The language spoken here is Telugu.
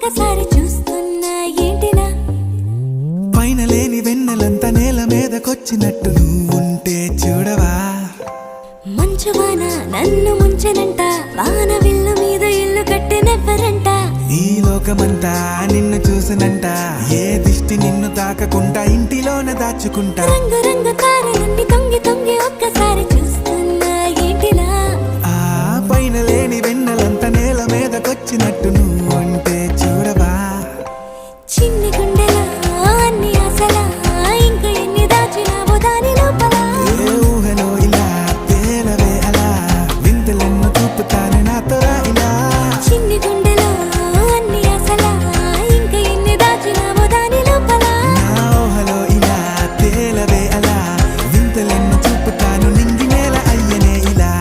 ఒక్కసారి చూస్తున్నా ఏంటినా పైన లేని వెన్నెలంతా నేల మీదకొచ్చినట్టు నువ్వుంటే చూడవా మంచువాన నన్ను ముంచెనంట వాన విల్లు మీద ఇల్లు కట్టెనెవ్వరంట ఈ లోకమంతా నిన్ను చూసినంట ఏ దిష్టి నిన్ను తాకకుండా ఇంటిలోన దాచుకుంటా రంగు రంగు తారలన్నీ తొంగి తొంగి ఒక్కసారి చూస్తున్నా ఏంటినా ఆ పైన లేని వెన్నెలంతా నేల మీదకొచ్చినట్టు